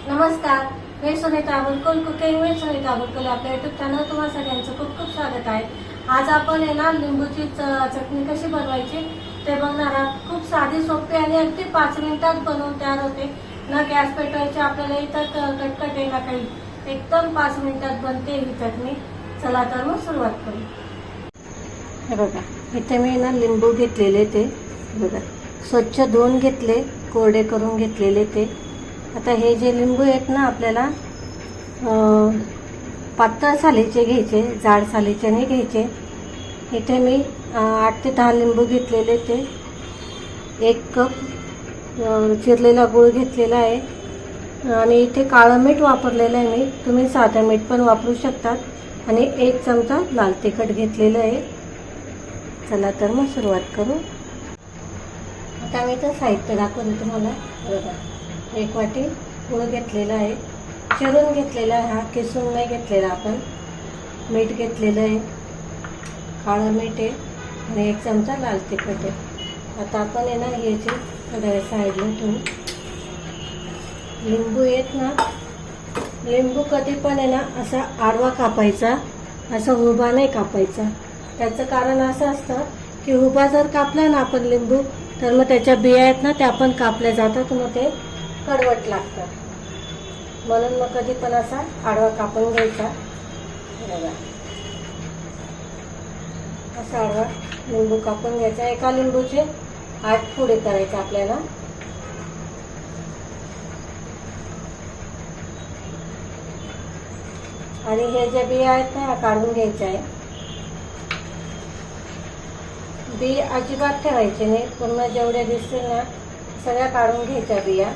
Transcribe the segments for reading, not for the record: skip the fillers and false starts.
नमस्कार, मी Sunita Bulkul cooking with Sunita Bulkul आपल्या YouTube channel तुम्हा सगळ्यांचं खूप खूप स्वागत आहे। आज आपण लिंबूची चटणी कशी बनवायची ते बघणार आहोत। खूप साधी सोपी आणि अगदी 5 मिनिटात बनवून तयार होते। ना गॅस पेटवायची आपल्याला इथं कटकट आहे ना काही, एकदम 5 मिनिटात बनते ही चटणी। चला तर मग सुरुवात करू। हे बघा, इथे मी लिंबू घेतलेले ते बघा स्वच्छ धुवून घेतले, कोरडे करून घेतलेले ते। आता हे जे लिंबू आहेत ना आपल्याला पातळ सालीचे घ्यायचे, जाड सालीचे नाही घ्यायचे। इथे मी 8 ते 10 लिंबू घेतलेले ते 1 कप चिरलेला गूळ घेतलेला आहे आणि इथे काळं मीठ वापरलेलं आहे मी, तुम्ही साधं मीठ पण वापरू शकतात आणि 1 चमचा लाल तिखट घेतलेलं आहे। चला तर मग सुरुवात करू। आता मी तर साहित्य दाखवते तुम्हाला। बघा, 1 वाटी गूळ घेतलेला आहे, चिरून घेतलेला आहे, हा किसून नाही घेतलेला आपण। मीठ घेतलेलं आहे, काळं मीठ आहे आणि 1 चमचा लाल तिखट आहे। आता आपण हे जे थोड्या साईडला ठेवू। लिंबू आहेत ना, लिंबू कधी पण असा आडवा कापायचा, असा उभा नाही कापायचा। त्याचं कारण असं असतं की उभा जर कापला ना आपण लिंबू तर मग त्याच्या बिया आहेत ना त्या पण कापल्या जातात, मग ते कडवट लागतं। म्हणून मग कधी पण असा आडवा कापून घ्यायचा। बघा, असा आडवा लिंबू कापून घ्यायचा। एका लिंबूचे 8 फोडी करायचे आपल्याला। आणि हे जे बिया आहेत ना काढून घ्यायचे आहे। बी अजिबात ठेवायचे नाही, पूर्ण जेवढे दिसतील ना सगळ्या काढून घ्यायच्या बिया।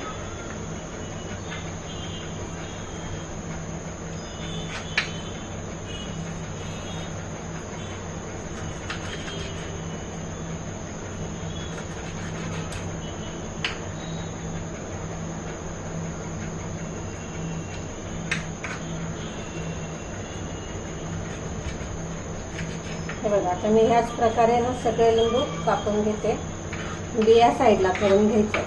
हे बघा, आता मी ह्याच प्रकारे ना सगळे लिंबू कापून घेते। बिया साईडला करून घ्यायचे।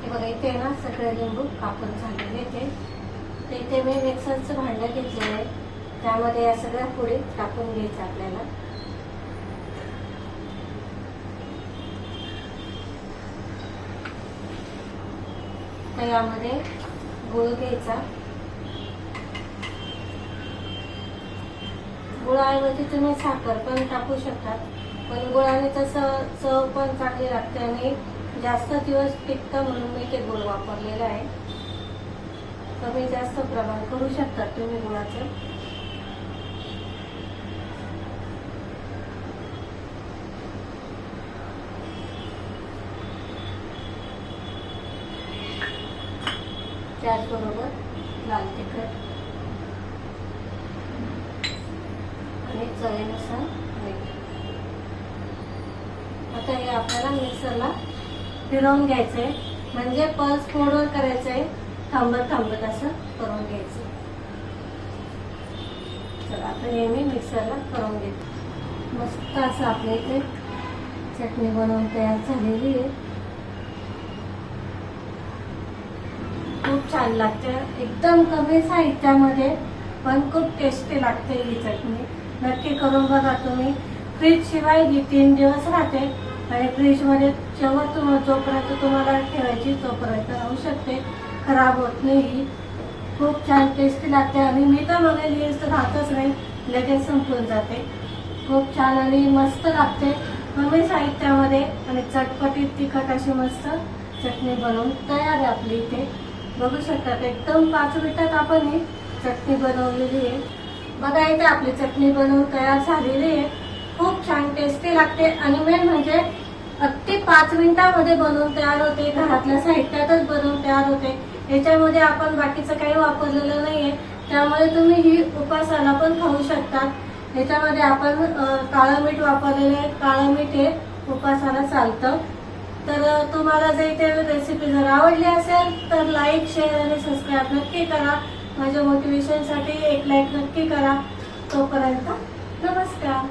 हे बघा, इथे ना सगळे लिंबू कापून झालेले ते इथे मी मिक्सरचं भांडं घेतलेलं आहे, त्यामध्ये या सगळ्या फोडी टाकून घ्यायच्या आपल्याला। तर यामध्ये गूळ घ्यायचा, गुळाऐवजी तुम्ही साखर पण टाकू शकता, पण गुळाने तसं चव पण चांगली लागते आणि जास्त दिवस टिकतं, म्हणून मी ते गुळ वापरलेलं आहे। कमी जास्त प्रमाण करू शकता तुम्ही गुळाचं। त्याचबरोबर लाल तिखट आणि चवीनुसार मीठ। आता हे आपल्याला मिक्सरला फिरवून घ्यायचंय, म्हणजे पल्स मोडवर करायचंय, थांबत थांबत असं करून घ्यायचं। चला, आता हे मी मिक्सरला करून घेते। मस्त असं आपल्या इथे चटणी बनवून तयार झालेली आहे। खूप छान लागते, एकदम कमी साहित्यामध्ये पण खूप टेस्टी लागते ही चटणी। नक्की करून बघा तुम्ही। फ्रीज शिवाय ही 3 दिवस राहते आणि फ्रीज मध्ये जोपर्यंत तुम्हाला ठेवायची तोपर्यंत राहू शकते, खराब होत नाही। खूप छान टेस्टी लागते आणि मी तर म्हणेल ही राहतच नाही, लगेच संपून जाते। खूप छान आणि मस्त लागते, कमी साहित्यामध्ये आणि चटपटीत तिखट अशी मस्त चटणी बनवून तयार आहे आपली इथे। बघू शकता, एकदम 5 मिनिटात आपण ही चटणी बनवलेली आहे। बघा, इथे आपली चटणी बनवून तयार झालेली आहे। खूप छान टेस्टी लागते आणि मेन म्हणजे अगदी 5 मिनिटांमध्ये बनवून तयार होते, घरातल्या साहित्यातच बनवून तयार होते। याच्यामध्ये आपण बाकीचं काही वापरलेलं नाहीये, त्यामुळे तुम्ही ही उपासाला पण खाऊ शकतात। याच्यामध्ये आपण काळं मीठ वापरलेलं आहे, काळं मीठ हे उपासाला चालतं। तर तुम्हाला जर इथे रेसिपी जर आवडली असेल तर लाईक, शेअर आणि सबस्क्राईब नक्की करा। माझ्या मोटिवेशनसाठी 1 लाईक नक्की करा। तोपर्यंत नमस्कार।